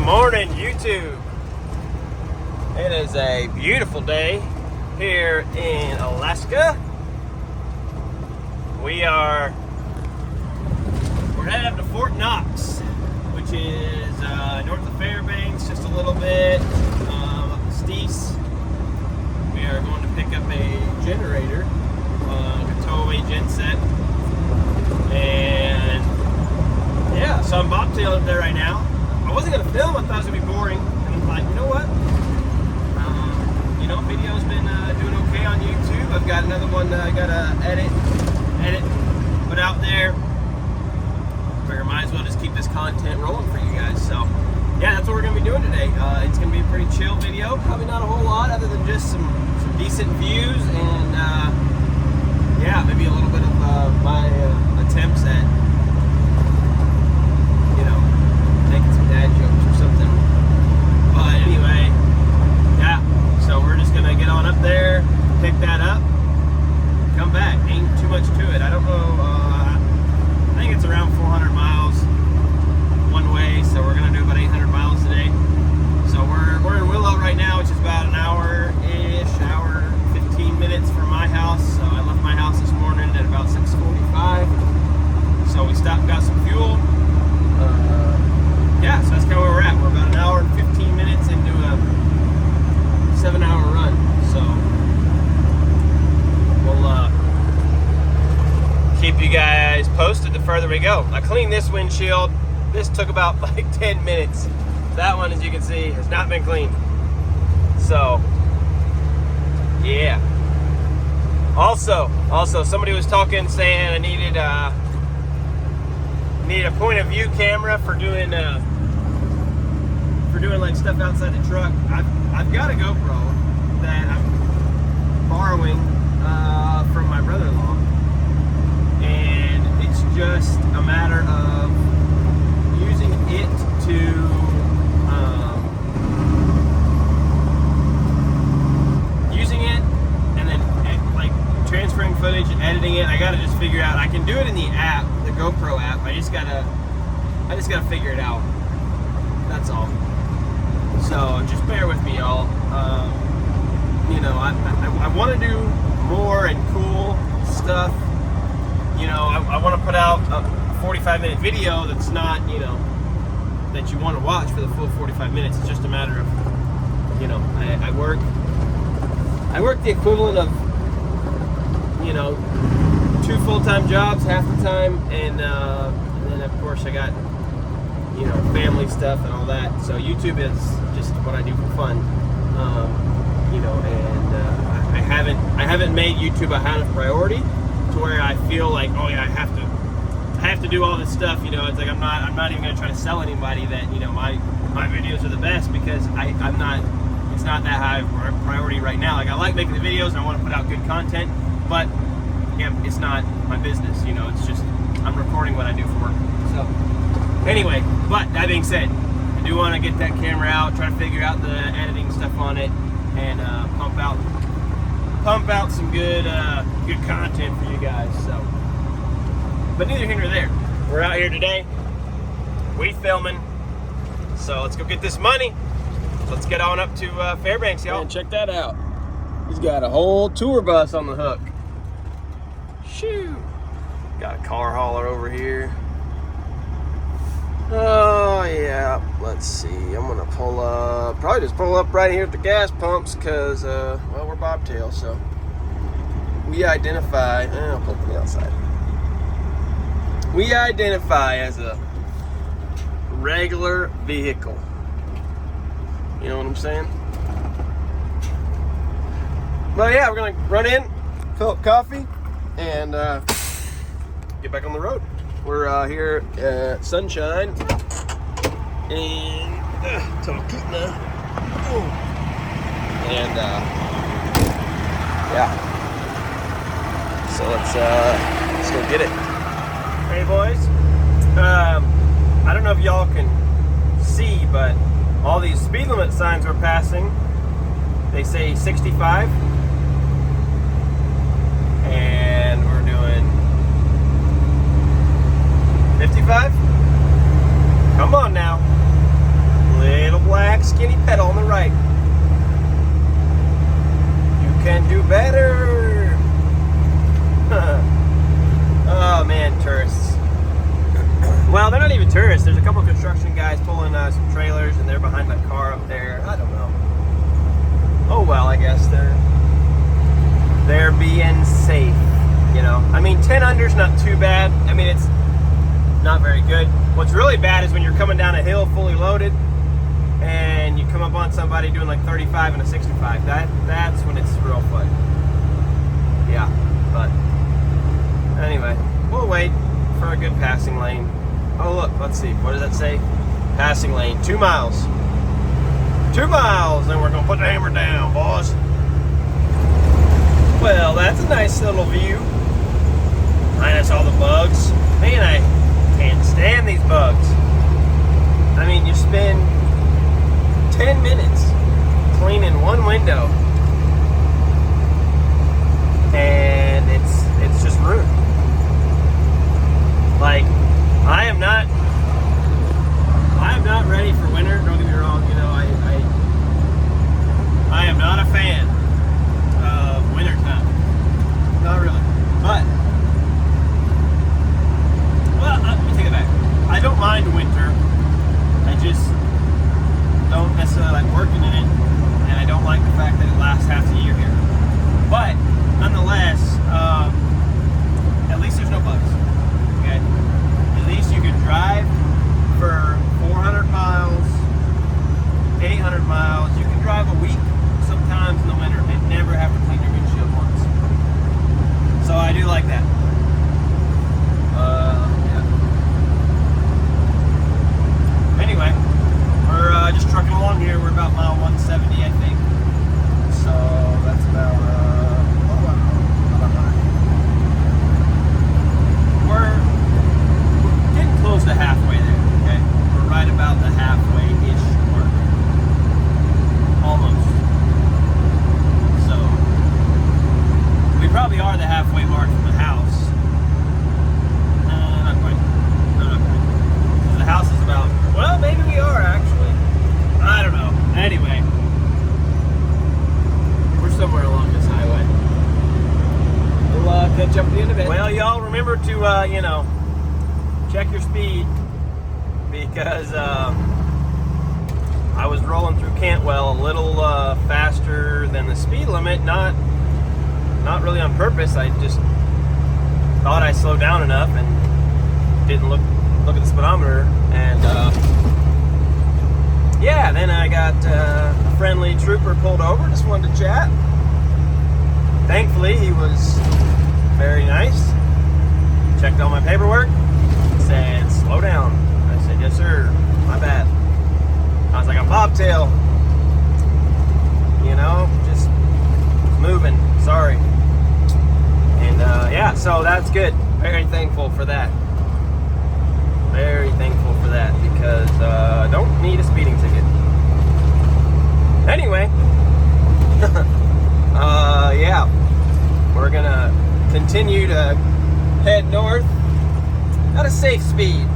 morning, YouTube. It is a beautiful day here in Alaska. We're headed up to Fort Knox, which is north of Fairbanks, just a little bit up the Steese. We are going to pick up a generator, a tow-away genset, and yeah, so I'm bobtailed up there right now. I wasn't going to film, I thought it was going to be boring, and I'm like, you know what? Video's been doing okay on YouTube. I've got another one that I got to edit, put out there. Figure might as well just keep this content rolling for you guys. So, yeah, that's what we're going to be doing today. It's going to be a pretty chill video. Probably not a whole lot other than just some decent views and, yeah, maybe a little bit of my attempts at, making some dad jokes or something. But anyway, yeah, so we're just gonna get on up there, pick that up, come back. Ain't too much to it. I don't know, I think it's around 400 miles one way, so we're gonna do about 800 miles today. So we're in Willow right now, which is about an hour-ish, hour 15 minutes from my house. So I left my house this morning at about 6:45. So we stopped, got some fuel. Yeah, so that's kind of where we're at. We're about an hour and 15 minutes into a 7-hour run. So we'll keep you guys posted the further we go. I cleaned this windshield. This took about like 10 minutes. That one, as you can see, has not been cleaned. So, yeah. Also, somebody was talking saying I needed a point of view camera for doing like stuff outside the truck. I've got a GoPro that I'm borrowing from my brother-in-law, and it's just a matter of using it to and then like transferring footage and editing it. I gotta just figure out. I can do it in the app, the GoPro app. I just gotta figure it out. That's all. So just bear with me, y'all. I want to do more and cool stuff. I want to put out a 45-minute video that's not, that you want to watch for the full 45 minutes. It's just a matter of, I work the equivalent of, 2 full-time jobs half the time, and then of course I got family stuff and all that. So YouTube is just what I do for fun, and I haven't made YouTube a high enough priority to where I feel like, oh yeah, I have to do all this stuff. It's like I'm not even gonna try to sell anybody that my videos are the best, because I'm not. It's not that high of a priority right now. Like, I like making the videos and I want to put out good content, but yeah, it's not my business. It's just I'm recording what I do for work. So anyway, but that being said, I do want to get that camera out, try to figure out the editing stuff on it, and pump out some good content for you guys. So, but neither here nor there. We're out here today, we filming. So let's go get this money. Let's get on up to Fairbanks, y'all. Man, check that out. He's got a whole tour bus on the hook. Shoo! Got a car hauler over here. Oh yeah, let's see. I'm gonna pull up, probably just pull up right here at the gas pumps, because well, we're bobtail, so we identify. I'll put it on the outside. We identify as a regular vehicle. You know what I'm saying? Well, yeah, we're gonna run in, fill up coffee, and get back on the road. We're here at Sunshine in Talkeetna, and yeah. So let's go get it. Hey boys, I don't know if y'all can see, but all these speed limit signs we're passing, they say 65, and we're doing 55. Come on now. black skinny pedal on the right. You can do better. Oh man, tourists. Well, they're not even tourists. There's a couple of construction guys pulling some trailers, and they're behind that car up there. I don't know. Oh well, I guess they're being safe. You know, I mean, 10 under's not too bad. I mean, it's not very good. What's really bad is when you're coming down a hill fully loaded, and you come up on somebody doing like 35 and a 65. That's when it's real fun. Yeah, but anyway, we'll wait for a good passing lane. Oh look, let's see, what does that say? Passing lane, 2 miles. 2 miles, and we're gonna put the hammer down, boys. Well, that's a nice little view. Minus all the bugs. Man, I can't stand these bugs. I mean, you spend 10 minutes cleaning one window, and it's just ruined. Like, I am not ready for winter. Don't get me wrong. You know, I am not a fan of winter time. Not really. But well, let me take it back. I don't mind winter. I just don't necessarily like working in it, and I don't like the fact that it lasts half the year here. But nonetheless, at least there's no bugs. Okay, at least you can drive for 400 miles, 800 miles. You can drive a week sometimes in the winter and never have to clean your windshield once. So I do like that. Yeah. Anyway, we're just trucking along here. We're about mile 170, I think. So that's about we're getting close to halfway there. Okay, we're right about the halfway-ish mark, almost. So we probably are the halfway mark from the house. Not quite. No, not quite. Because the house is about. Well, maybe we are actually. I don't know. Anyway, we're somewhere along this highway. We'll catch up at the end of it. Well, y'all remember to, you know, check your speed, because I was rolling through Cantwell a little faster than the speed limit. Not really on purpose. I just thought I slowed down enough and didn't look at the speedometer, and yeah, then I got a friendly trooper pulled over, just wanted to chat. Thankfully, he was very nice. Checked all my paperwork, said, slow down. I said, yes sir, my bad. I was like, I'm bobtail. You know, just moving, sorry. And yeah, so that's good. Very thankful for that. Very thankful for that, because I don't need a speeding ticket. Anyway, yeah, we're gonna continue to head north at a safe speed.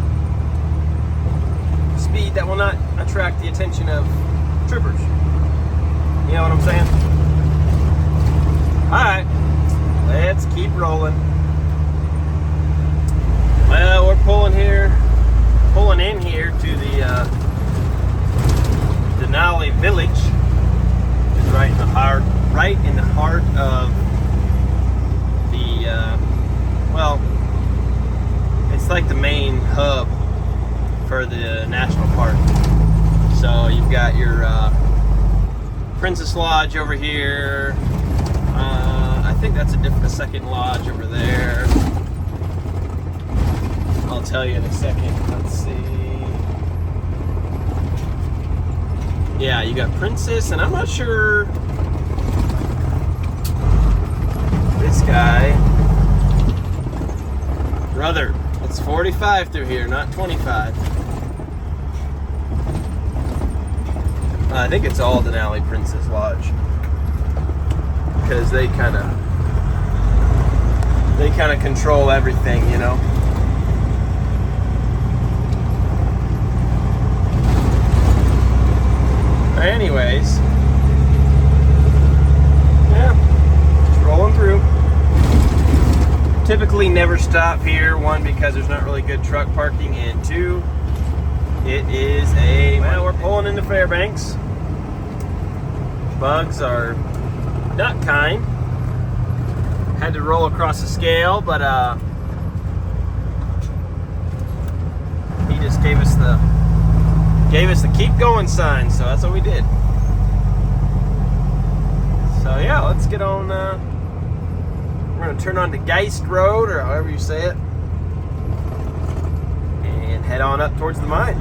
Speed that will not attract the attention of troopers. You know what I'm saying? Alright, let's keep rolling. Well, we're pulling in here to the Denali village. It's right in the heart of the well, it's like the main hub for the national park. So you've got your Princess Lodge over here. I think that's a second lodge over there. I'll tell you in a second. Let's see. Yeah, you got Princess, and I'm not sure. This guy, brother, it's 45 through here, not 25. I think it's all Denali Princess Lodge, because they kind of control everything, you know. Anyways, yeah, just rolling through. Typically never stop here. One, because there's not really good truck parking, and two, it is well, we're pulling into Fairbanks. Bugs are not kind. Had to roll across the scale, but he just gave us the keep going sign, so that's what we did. So yeah, let's get on. We're gonna turn on to Geist Road, or however you say it, and head on up towards the mine.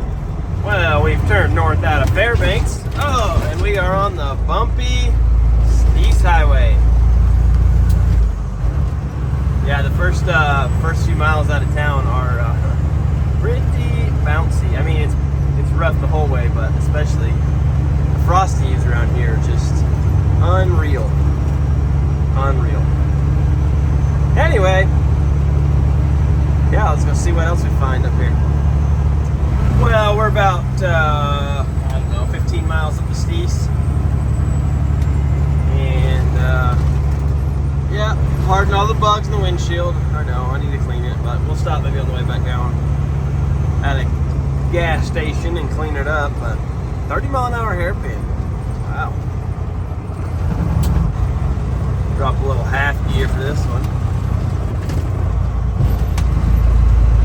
Well, we've turned north out of Fairbanks. Oh, and we are on the bumpy East Highway. Yeah, the first few miles out of town are pretty bouncy. I mean, it's rough the whole way, but especially the frosties around here are just unreal. Unreal. Anyway, yeah, let's go see what else we find up here. Well, we're about, I don't know, 15 miles up the Steese. And, yeah, pardon all the bugs in the windshield. I know, I need to clean it, but we'll stop maybe on the way back down at a gas station and clean it up. But 30-mile-an-hour hairpin. Wow. Drop a little half gear for this one.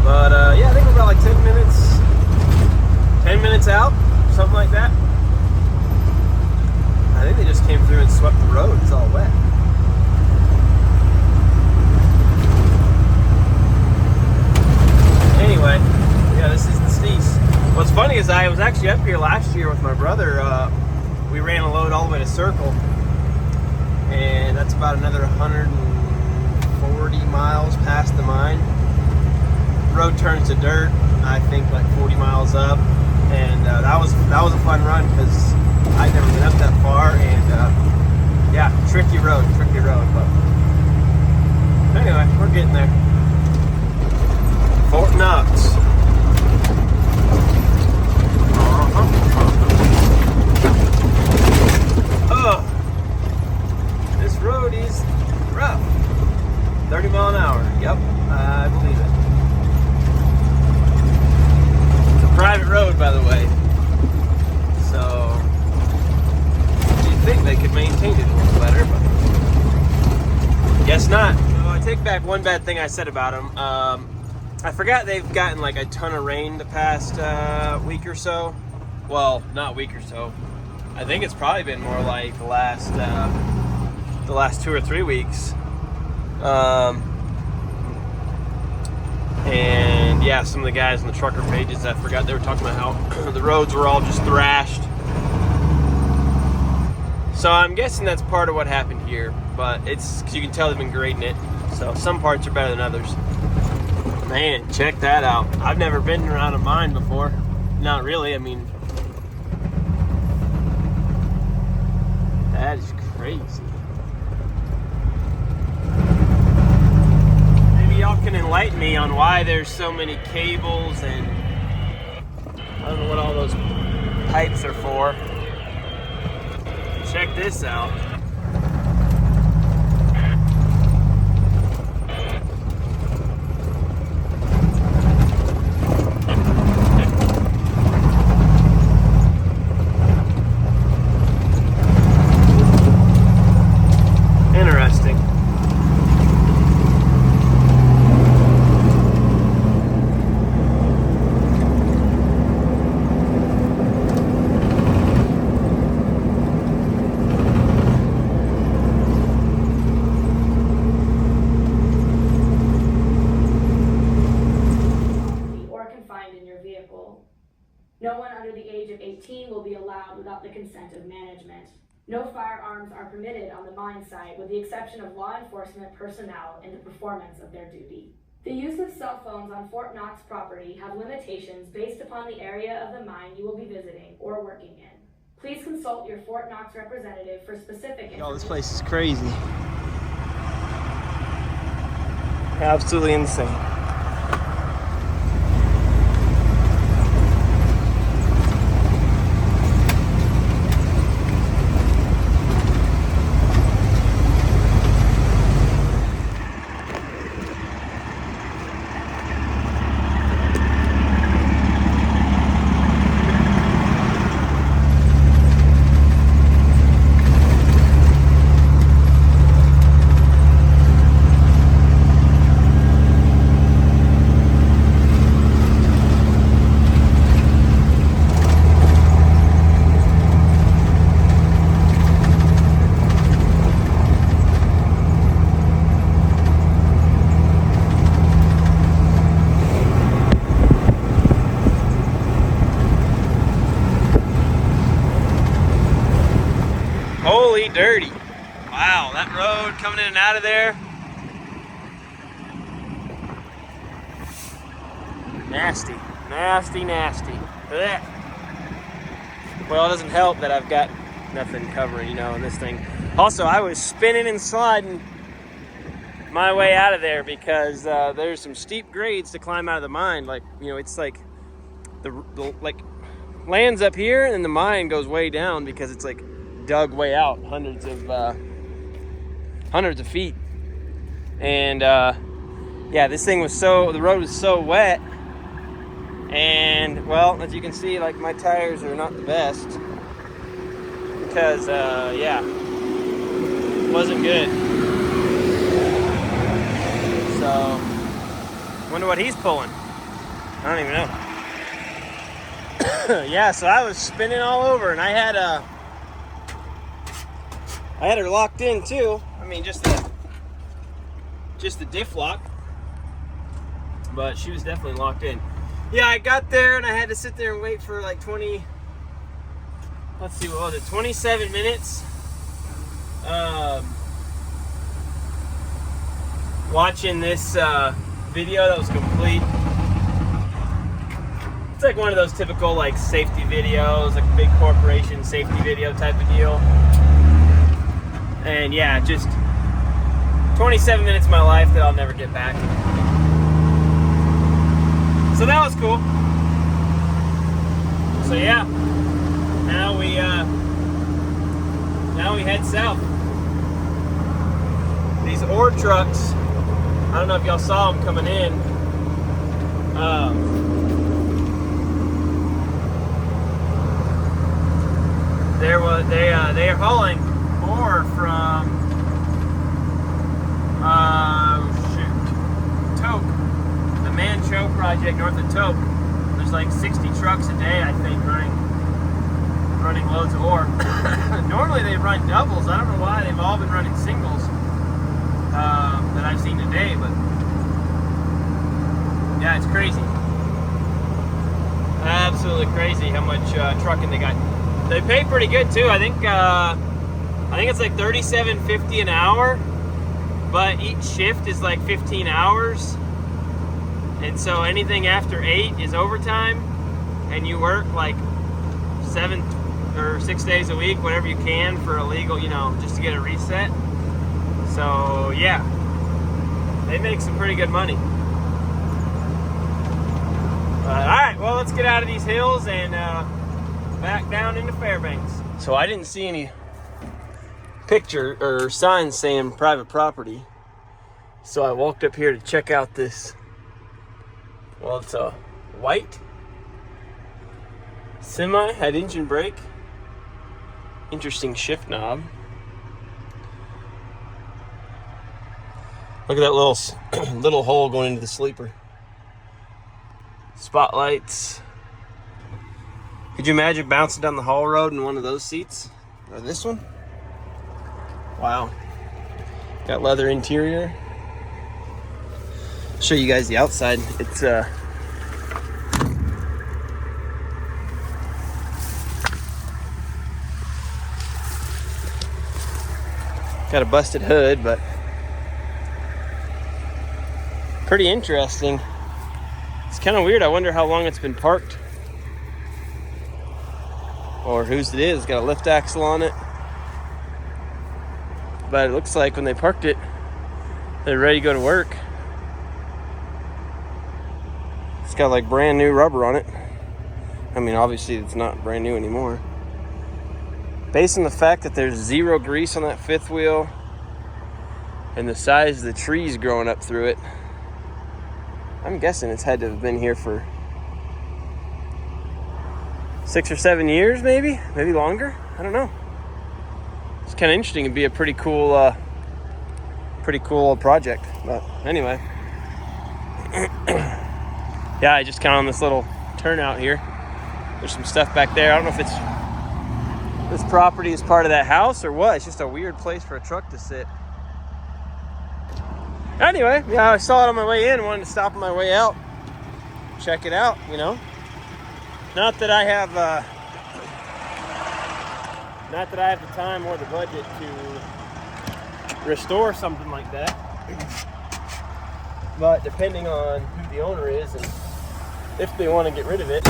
But, yeah, I think we're about like 10 minutes out, something like that. I think they just came through and swept the road. It's all wet. Anyway, yeah, this is the Steese. What's funny is I was actually up here last year with my brother. We ran a load all the way to Circle, and that's about another 140 miles past the mine. Road turns to dirt, I think like 40 miles up, and that was a fun run because I'd never been up that far, and yeah, tricky road, but anyway, we're getting there. Fort Knox. Oh, this road is rough. 30 mile an hour. Yep, I believe it. Private road, by the way, so you'd think they could maintain it a little better, but guess not. So I take back one bad thing I said about them. I forgot they've gotten like a ton of rain the past week or so. Well, not week or so. I think it's probably been more like the last 2 or 3 weeks. And yeah, some of the guys on the trucker pages, I forgot they were talking about how the roads were all just thrashed. So I'm guessing that's part of what happened here, but it's because you can tell they've been grading it. So some parts are better than others. Man, check that out. I've never been around a mine before. Not really, I mean, that is crazy. Y'all can enlighten me on why there's so many cables and I don't know what all those pipes are for. Check this out. Interesting. No one under the age of 18 will be allowed without the consent of management. No firearms are permitted on the mine site with the exception of law enforcement personnel in the performance of their duty. The use of cell phones on Fort Knox property have limitations based upon the area of the mine you will be visiting or working in. Please consult your Fort Knox representative for specific information. Oh, this place is crazy. Absolutely insane. and dirty. Wow, that road coming in and out of there. Nasty, nasty, nasty. Blech. Well, it doesn't help that I've got nothing covering, you know, in this thing. Also, I was spinning and sliding my way out of there because there's some steep grades to climb out of the mine. Like, you know, it's like the like lands up here and then the mine goes way down because it's like dug way out hundreds of feet. And yeah, this thing was the road was so wet. And well, as you can see, like my tires are not the best because yeah, it wasn't good. So wonder what he's pulling. I don't even know. Yeah, so I was spinning all over, and I had her locked in too. I mean, just the diff lock, but she was definitely locked in. Yeah, I got there and I had to sit there and wait for like 27 minutes. Watching this video that was complete. It's like one of those typical like safety videos, like a big corporation safety video type of deal. And yeah, just 27 minutes of my life that I'll never get back. So that was cool. So yeah, now we head south. These ore trucks, I don't know if y'all saw them coming in. They are hauling ore from Toke. Show project north of Toke. There's like 60 trucks a day, I think, running loads of ore. Normally they run doubles. I don't know why they've all been running singles that I've seen today, but yeah, it's crazy. Absolutely crazy how much trucking they got. They pay pretty good too. I think it's like $37.50 an hour, but each shift is like 15 hours. And so anything after 8 is overtime, and you work like 7 or 6 days a week, whatever you can for a legal, you know, just to get a reset. So yeah, they make some pretty good money. All right, well, let's get out of these hills and back down into Fairbanks. So I didn't see any picture or signs saying private property. So I walked up here to check out this. Well, it's a white semi, had engine brake. Interesting shift knob. Look at that little hole going into the sleeper. Spotlights. Could you imagine bouncing down the haul road in one of those seats? Or this one? Wow. Got leather interior. Show you guys the outside. It's got a busted hood, but pretty interesting. It's kind of weird. I wonder how long it's been parked or whose it is. It's got a lift axle on it, but it looks like when they parked it, they're ready to go to work. It's got like brand new rubber on it. I mean, obviously it's not brand new anymore. Based on the fact that there's zero grease on that fifth wheel and the size of the trees growing up through it, I'm guessing it's had to have been here for 6 or 7 years, maybe longer. I don't know. It's kind of interesting. It'd be a pretty cool project. But anyway. Yeah, I just kind of on this little turnout here. There's some stuff back there. I don't know if this property is part of that house or what. It's just a weird place for a truck to sit. Anyway, yeah, I saw it on my way in. Wanted to stop on my way out. Check it out, you know. Not that I have Not that I have the time or the budget to restore something like that. But depending on who the owner is and if they want to get rid of it,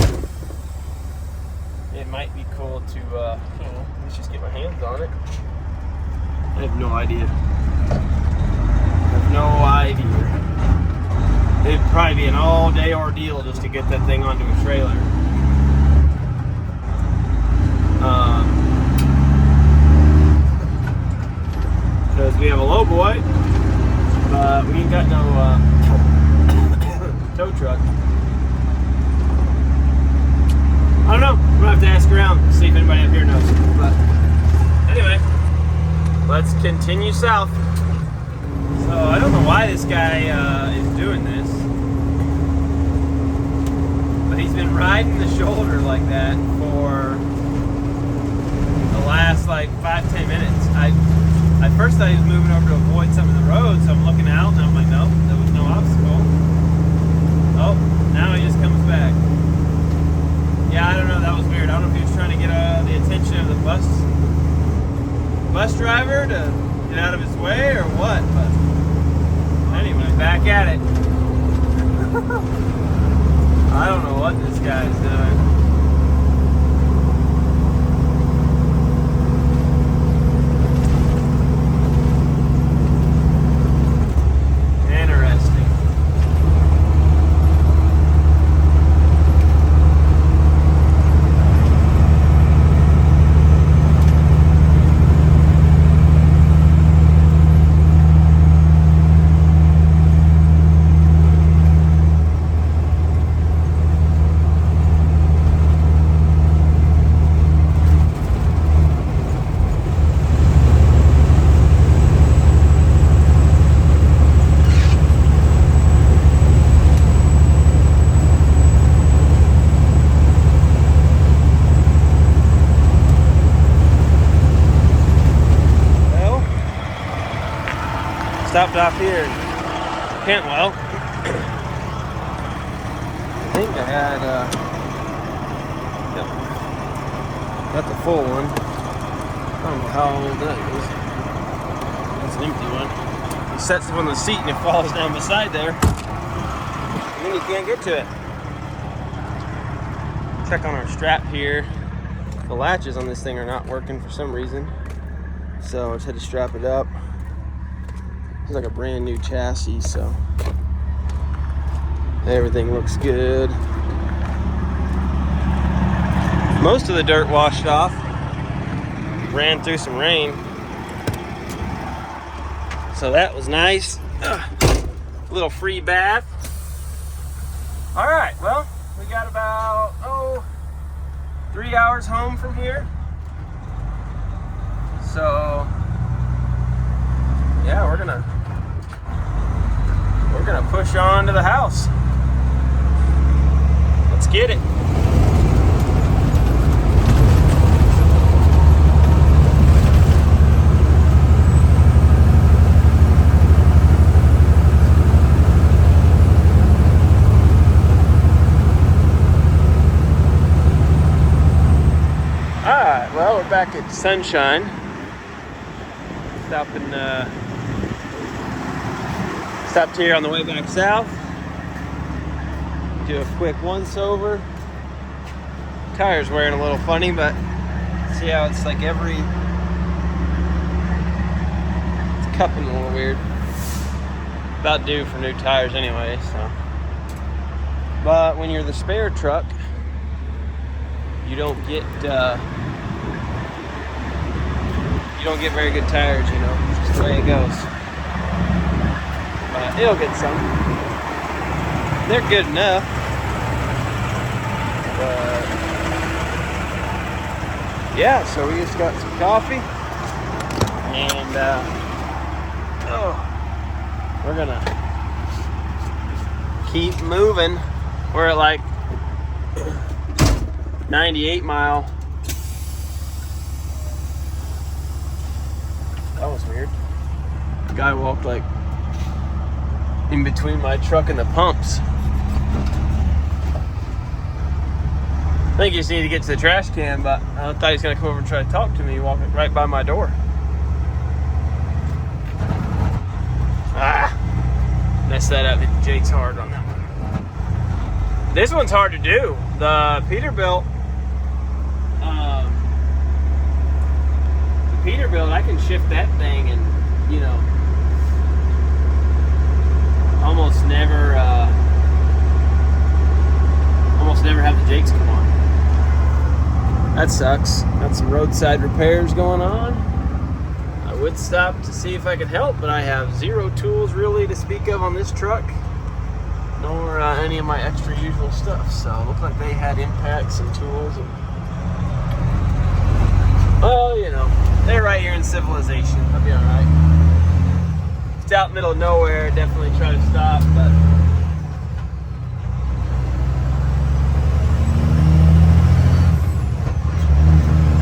it might be cool to, let's just get my hands on it. I have no idea. I have no idea. It'd probably be an all-day ordeal just to get that thing onto a trailer. Because we have a low boy, but we ain't got no tow truck. I don't know. I'm gonna have to ask around, see if anybody up here knows. But anyway, let's continue south. So I don't know why this guy is doing this, but he's been riding the shoulder like that for the last like 5-10 minutes. I first thought he was moving over to avoid some of the roads, so I'm looking out and I'm like, nope, there was no obstacle. Oh, now he just comes back. Yeah, I don't know, that was weird. I don't know if he was trying to get the attention of the bus driver to get out of his way or what, but anyway, back at it. I don't know what this guy's doing. Stopped off here in Cantwell. I think I had, yep, that's a full one. I don't know how old that is. That's an empty one. He sets it on the seat and it falls down beside there. And then you can't get to it. Check on our strap here. The latches on this thing are not working for some reason. So I just had to strap it up. It's like a brand new chassis, so everything looks good. Most of the dirt washed off. Ran through some rain. So that was nice. A little free bath. All right, well, we got about, 3 hours home from here. So yeah, we're gonna push on to the house. Let's get it. All right, well, we're back at Sunshine. Stopped here on the way back south. Do a quick once over. Tire's wearing a little funny, but see how it's like it's cupping a little weird. About due for new tires anyway, so. But when you're the spare truck, you don't get very good tires, you know. It's just the way it goes. It'll get some. They're good enough. But yeah, so we just got some coffee. And we're gonna keep moving. We're at like 98 mile. That was weird. The guy walked like in between my truck and the pumps. I think you just need to get to the trash can, but I thought he was going to come over and try to talk to me walking right by my door. Messed that up. Hit Jake's hard on that one. This one's hard to do. The Peterbilt, I can shift that thing and, you know, almost never have the Jakes come on. That sucks. Got some roadside repairs going on. I would stop to see if I could help, but I have zero tools really to speak of on this truck, nor any of my extra usual stuff. So it looked like they had impacts and tools. Well, you know, they're right here in civilization. I'll be all right. If it's out in the middle of nowhere, definitely try to stop, but.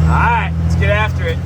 All right, let's get after it.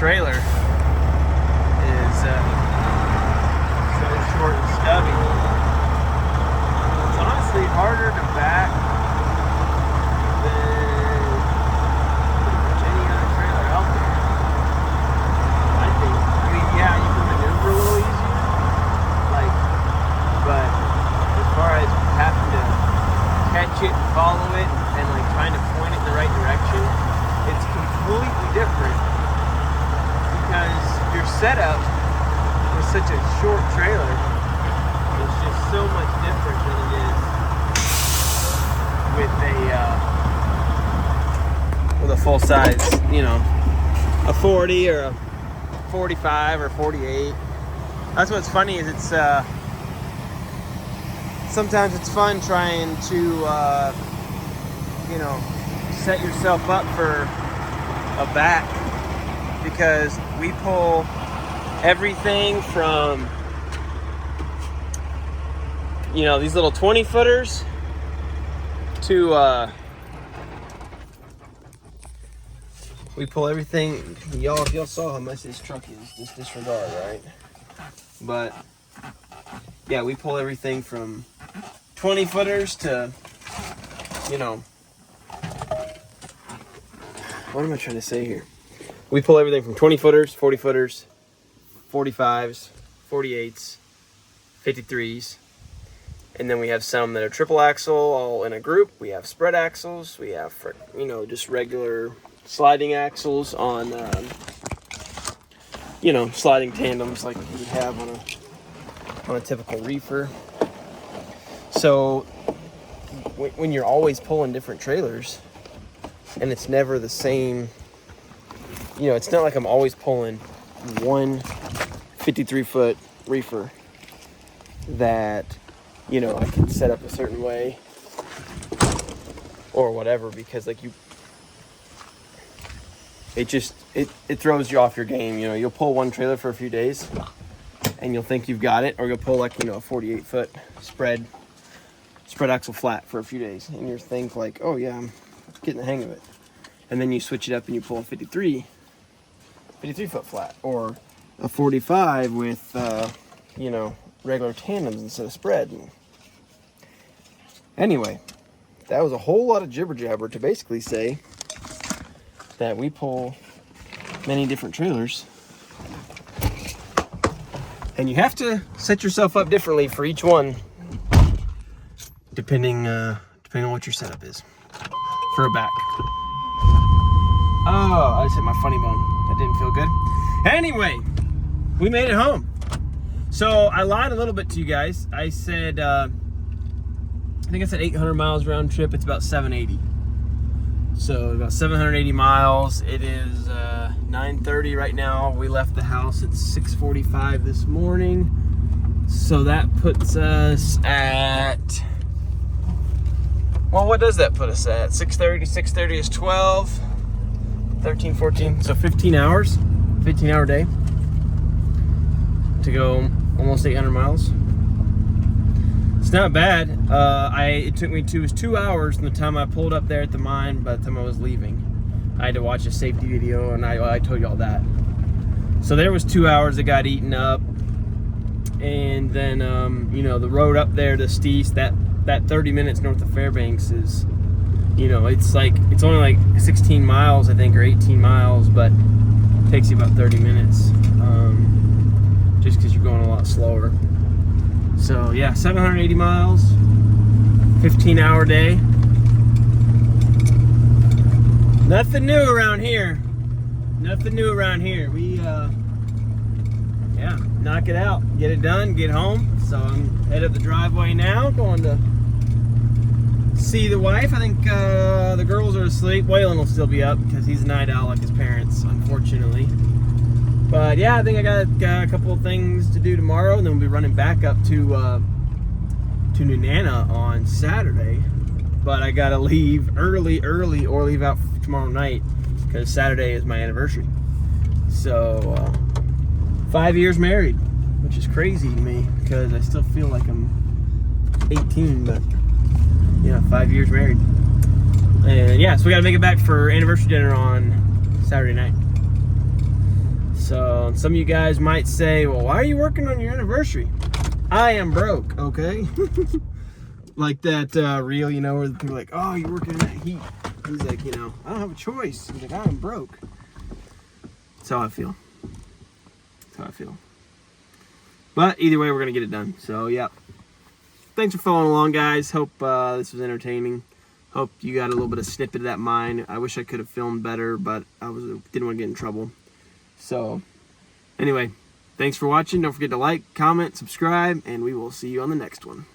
Trailer is so short and stubby. It's honestly harder to back than any other trailer out there, I think. I mean, yeah, you can maneuver a little easier, like, but as far as having to catch it and follow it and like trying to point it in the right direction, it's completely different. Because your setup with such a short trailer is just so much different than it is with a full size, you know, a 40 or a 45 or 48. That's what's funny is it's sometimes it's fun trying to you know, set yourself up for a back. Because we pull everything from, you know, these little 20 footers to, we pull everything, y'all saw how much this truck is, just disregard, right? But, yeah, we pull everything from 20 footers to, you know, what am I trying to say here? We pull everything from 20 footers, 40 footers, 45s, 48s, 53s, and then we have some that are triple axle all in a group. We have spread axles. We have, you know, just regular sliding axles on, you know, sliding tandems like you would have on a typical reefer. So when you're always pulling different trailers and it's never the same. You know, it's not like I'm always pulling one 53-foot reefer that, you know, I can set up a certain way or whatever, because like it throws you off your game. You know, you'll pull one trailer for a few days and you'll think you've got it, or you'll pull like, you know, a 48-foot spread axle flat for a few days and you think like, oh yeah, I'm getting the hang of it. And then you switch it up and you pull a 53-foot flat, or a 45 with, you know, regular tandems instead of spread. Anyway, that was a whole lot of jibber jabber to basically say that we pull many different trailers And you have to set yourself up differently for each one, depending on what your setup is for a back. Oh, I just hit my funny bone. That didn't feel good. Anyway, we made it home. So I lied a little bit to you guys. I said, I think I said 800 miles round trip. It's about 780. So about 780 miles. It is 9:30 right now. We left the house at 6:45 this morning. So that puts us at, well, what does that put us at? 6:30, 6:30 is 12, 13, 14, so 15 hours, 15-hour day to go almost 800 miles. It's not bad. It took me 2 hours from the time I pulled up there at the mine by the time I was leaving. I had to watch a safety video, and I told you all that. So there was 2 hours that got eaten up. And then, you know, the road up there to Steese, that 30 minutes north of Fairbanks is, you know, it's only like 16 miles, I think, or 18 miles, but it takes you about 30 minutes, just because you're going a lot slower. So yeah, 780 miles, 15-hour day. Nothing new around here. Nothing new around here. We, yeah, knock it out, get it done, get home. So I'm head up the driveway now, going to see the wife. I think the girls are asleep. Waylon will still be up because he's a night owl like his parents, unfortunately. But yeah, I think I got a couple of things to do tomorrow, and then we'll be running back up to New Nana on Saturday. But I gotta leave early, or leave out tomorrow night because Saturday is my anniversary. So 5 years married, which is crazy to me because I still feel like I'm 18, but yeah, 5 years married. And yeah, so we gotta make it back for anniversary dinner on Saturday night. So some of you guys might say, well, why are you working on your anniversary? I am broke, okay? Like that reel, you know, where the people are like, oh, you're working in that heat. He's like, you know, I don't have a choice. He's like, I am broke. That's how I feel. That's how I feel. But either way, we're going to get it done. So, yeah. Thanks for following along, guys. Hope this was entertaining. Hope you got a little bit of snippet of that mine. I wish I could have filmed better, but I didn't want to get in trouble. So, anyway, thanks for watching. Don't forget to like, comment, subscribe, and we will see you on the next one.